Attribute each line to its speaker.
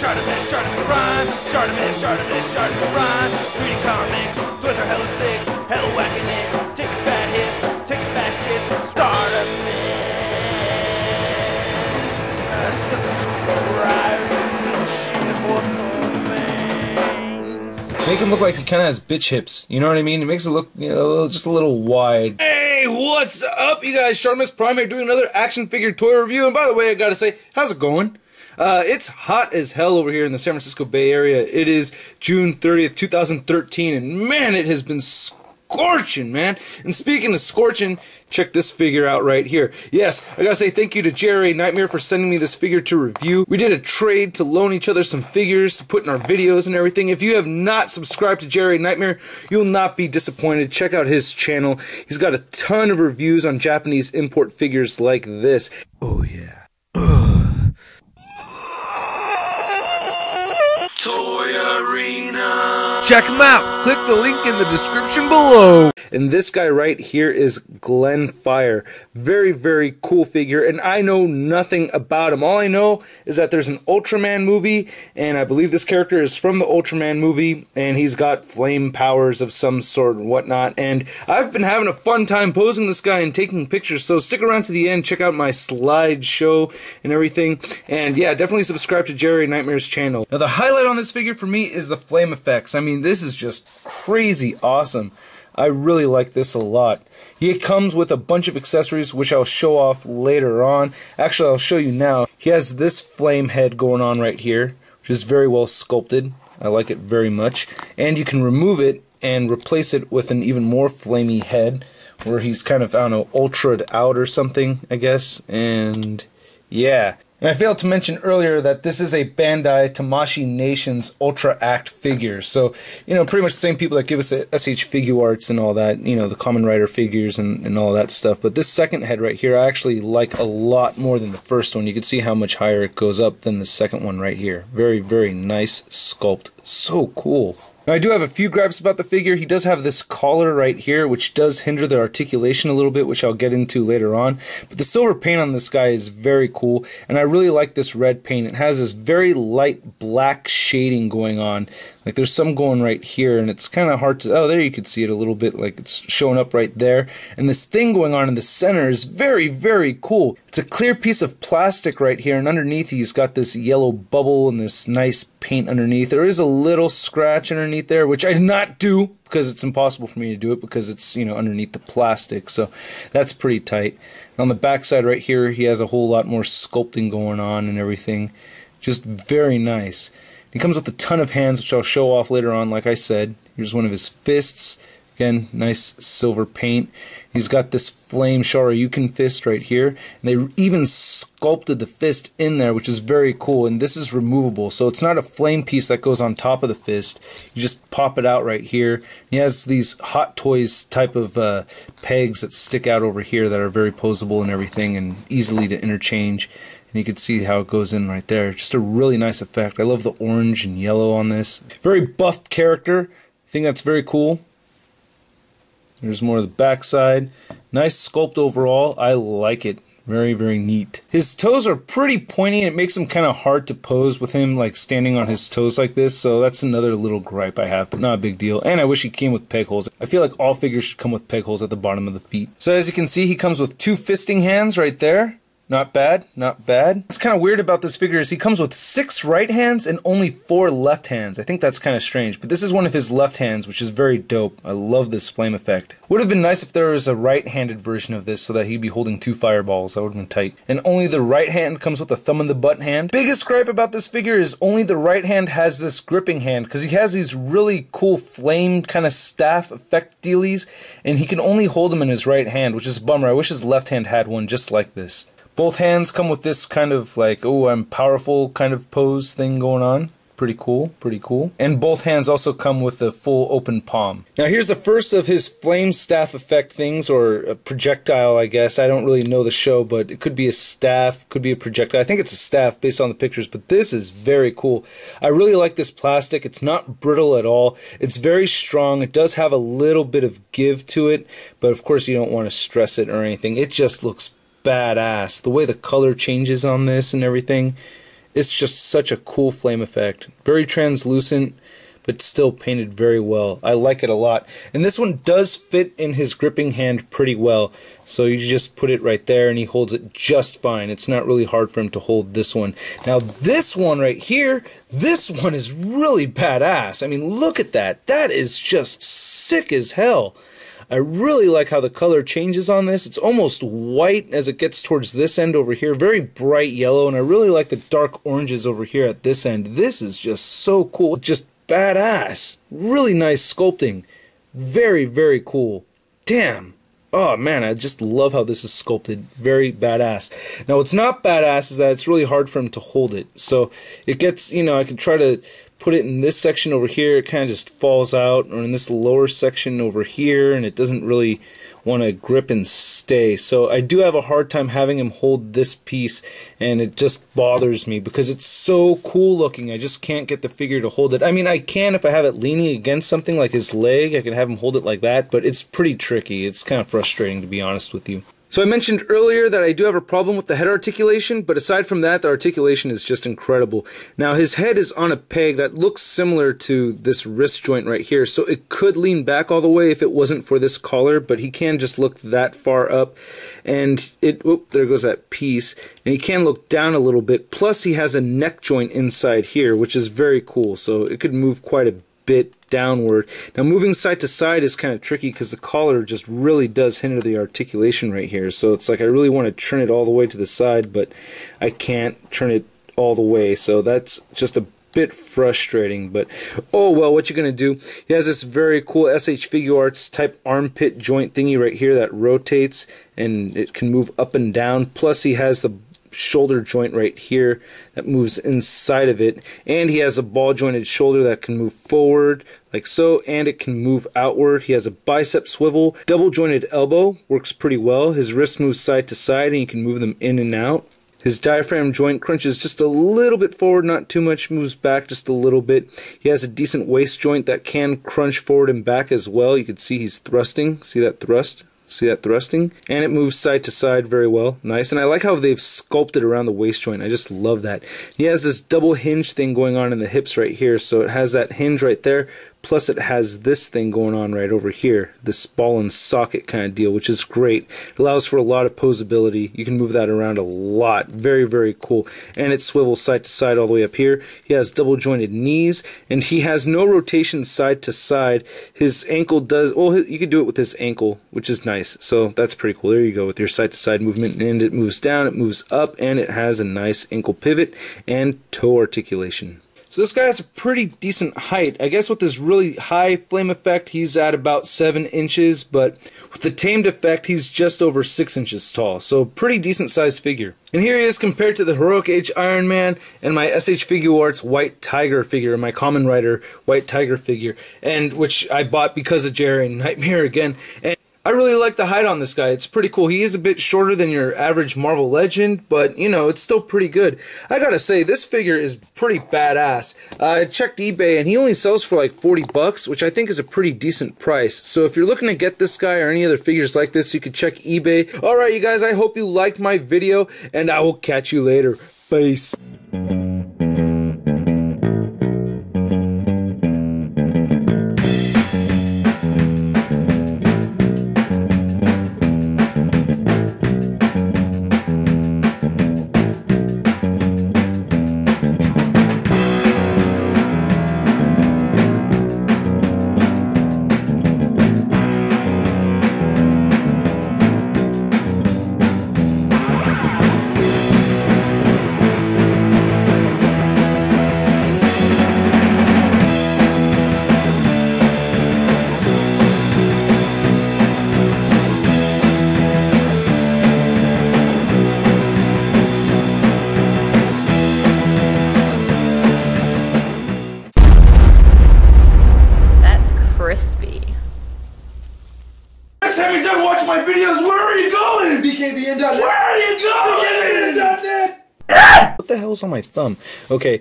Speaker 1: Charterman, rhyme. Charterman, rhyme. Reading comics, toys are hella sick, hella whacking it. Taking bad hits, taking bad shit. Subscribe.
Speaker 2: Make him look like he kind of has bitch hips. You know what I mean? It makes it look, you know, just a little wide. Hey, what's up, you guys? Shartimus Prime here doing another action figure toy review. And by the way, I gotta say, how's it going? It's hot as hell over here in the San Francisco Bay Area. It is June 30th, 2013, and man, it has been scorching, man. And speaking of scorching, check this figure out right here. Yes, I gotta say thank you to JRA Nightmare for sending me this figure to review. We did a trade to loan each other some figures to put in our videos and everything. If you have not subscribed to JRA Nightmare, you'll not be disappointed. Check out his channel. He's got a ton of reviews on Japanese import figures like this. Oh yeah. Toy Arena.
Speaker 3: Check him out. Click the link in the description below.
Speaker 2: And this guy right here is Glenfire. Very, very cool figure, and I know nothing about him. All I know is that there's an Ultraman movie, and I believe this character is from the Ultraman movie, and he's got flame powers of some sort and whatnot. And I've been having a fun time posing this guy and taking pictures, so stick around to the end, check out my slideshow and everything. And yeah, definitely subscribe to Jerry Nightmare's channel. Now the highlight on this figure for me is the flame effects. I mean, this is just crazy awesome. I really like this a lot. He comes with a bunch of accessories which I'll show off later on. Actually, I'll show you now. He has this flame head going on right here, which is very well sculpted. I like it very much. And you can remove it and replace it with an even more flamey head, where he's kind of, I don't know, ultra'd out or something, I guess. And yeah. And I failed to mention earlier that this is a Bandai Tamashii Nations Ultra Act figure. So, you know, pretty much the same people that give us the SH Figure Arts and all that, you know, the Kamen Rider figures and all that stuff. But this second head right here, I actually like a lot more than the first one. You can see how much higher it goes up than the second one right here. Very, very nice sculpt. So cool. Now, I do have a few gripes about the figure. He does have this collar right here, which does hinder the articulation a little bit, which I'll get into later on. But the silver paint on this guy is very cool, and I really like this red paint. It has this very light black shading going on. Like there's some going right here, and it's kind of hard to... Oh, there you can see it a little bit, like it's showing up right there. And this thing going on in the center is very, very cool. It's a clear piece of plastic right here, and underneath he's got this yellow bubble and this nice paint underneath. There is a little scratch underneath there, which I did not do because it's impossible for me to do it because it's, you know, underneath the plastic. So that's pretty tight. And on the back side right here, he has a whole lot more sculpting going on and everything. Just very nice. He comes with a ton of hands, which I'll show off later on, like I said. Here's one of his fists. Again, nice silver paint. He's got this flame Shoryuken fist right here. And they even sculpted the fist in there, which is very cool. And this is removable, so it's not a flame piece that goes on top of the fist. You just pop it out right here. He has these Hot Toys type of pegs that stick out over here that are very posable and everything and easily to interchange. And you can see how it goes in right there. Just a really nice effect. I love the orange and yellow on this. Very buffed character. I think that's very cool. There's more of the backside. Nice sculpt overall. I like it. Very, very neat. His toes are pretty pointy, and it makes him kind of hard to pose with him like standing on his toes like this, so that's another little gripe I have, but not a big deal. And I wish he came with peg holes. I feel like all figures should come with peg holes at the bottom of the feet. So as you can see, he comes with 2 fisting hands right there. Not bad, not bad. What's kind of weird about this figure is he comes with 6 right hands and only 4 left hands. I think that's kind of strange, but this is one of his left hands, which is very dope. I love this flame effect. Would have been nice if there was a right-handed version of this so that he'd be holding 2 fireballs. That would have been tight. And only the right hand comes with a thumb in the butt hand. Biggest gripe about this figure is only the right hand has this gripping hand, because he has these really cool flame kind of staff effect dealies, and he can only hold them in his right hand, which is a bummer. I wish his left hand had one just like this. Both hands come with this kind of like, oh, I'm powerful kind of pose thing going on. Pretty cool, pretty cool. And both hands also come with a full open palm. Now here's the first of his flame staff effect things, or a projectile, I guess. I don't really know the show, but it could be a staff, could be a projectile. I think it's a staff based on the pictures, but this is very cool. I really like this plastic. It's not brittle at all. It's very strong. It does have a little bit of give to it, but of course you don't want to stress it or anything. It just looks badass. The way the color changes on this and everything, it's just such a cool flame effect. Very translucent, but still painted very well. I like it a lot. And this one does fit in his gripping hand pretty well. So you just put it right there and he holds it just fine. It's not really hard for him to hold this one. Now this one right here, this one is really badass. I mean, look at that. That is just sick as hell. I really like how the color changes on this. It's almost white as it gets towards this end over here. Very bright yellow, and I really like the dark oranges over here at this end. This is just so cool. Just badass. Really nice sculpting. Very, very cool. Damn. Oh man, I just love how this is sculpted. Very badass. Now what's not badass is that it's really hard for him to hold it. So it gets, you know, I can try to put it in this section over here, it kind of just falls out, or in this lower section over here, and it doesn't really want to grip and stay. So I do have a hard time having him hold this piece, and it just bothers me because it's so cool looking. I just can't get the figure to hold it. I mean, I can if I have it leaning against something like his leg, I can have him hold it like that, but it's pretty tricky. It's kind of frustrating, to be honest with you. So I mentioned earlier that I do have a problem with the head articulation, but aside from that, the articulation is just incredible. Now his head is on a peg that looks similar to this wrist joint right here, so it could lean back all the way if it wasn't for this collar, but he can just look that far up, and there goes that piece, and he can look down a little bit, plus he has a neck joint inside here, which is very cool, so it could move quite a bit downward. Now moving side to side is kind of tricky because the collar just really does hinder the articulation right here, so it's like I really want to turn it all the way to the side, but I can't turn it all the way, so that's just a bit frustrating. But oh well, what you're gonna do, he has this very cool SH Figuarts type armpit joint thingy right here that rotates and it can move up and down, plus he has the shoulder joint right here that moves inside of it, and he has a ball jointed shoulder that can move forward like so, and it can move outward. He has a bicep swivel, double jointed elbow, works pretty well. His wrist moves side to side and you can move them in and out. His diaphragm joint crunches just a little bit forward, not too much, moves back just a little bit. He has a decent waist joint that can crunch forward and back as well. You can see he's thrusting. See that thrust? See that thrusting? And it moves side to side very well. Nice. And I like how they've sculpted around the waist joint. I just love that. He has this double hinge thing going on in the hips right here. So it has that hinge right there. Plus it has this thing going on right over here. This ball and socket kind of deal, which is great. It allows for a lot of posability. You can move that around a lot. Very, very cool. And it swivels side to side all the way up here. He has double jointed knees. And he has no rotation side to side. His ankle does, well, you could do it with his ankle, which is nice. So that's pretty cool. There you go with your side to side movement. And it moves down, it moves up, and it has a nice ankle pivot and toe articulation. So this guy has a pretty decent height. I guess with this really high flame effect, he's at about 7 inches, but with the tamed effect, he's just over 6 inches tall. So pretty decent sized figure. And here he is compared to the Heroic Age Iron Man and my SH Figuarts White Tiger figure, my Kamen Rider White Tiger figure, and which I bought because of Jerry and Nightmare again. And I really like the height on this guy. It's pretty cool. He is a bit shorter than your average Marvel Legend, but, you know, it's still pretty good. I gotta say, this figure is pretty badass. I checked eBay, and he only sells for like 40 bucks, which I think is a pretty decent price. So if you're looking to get this guy or any other figures like this, you can check eBay. Alright, you guys, I hope you liked my video, and I will catch you later. Peace.
Speaker 1: Have you done watching my videos? Where are you going?
Speaker 3: BKBN.net.
Speaker 1: Where are you going?
Speaker 3: BKBN.net.
Speaker 2: What the hell's on my thumb? Okay,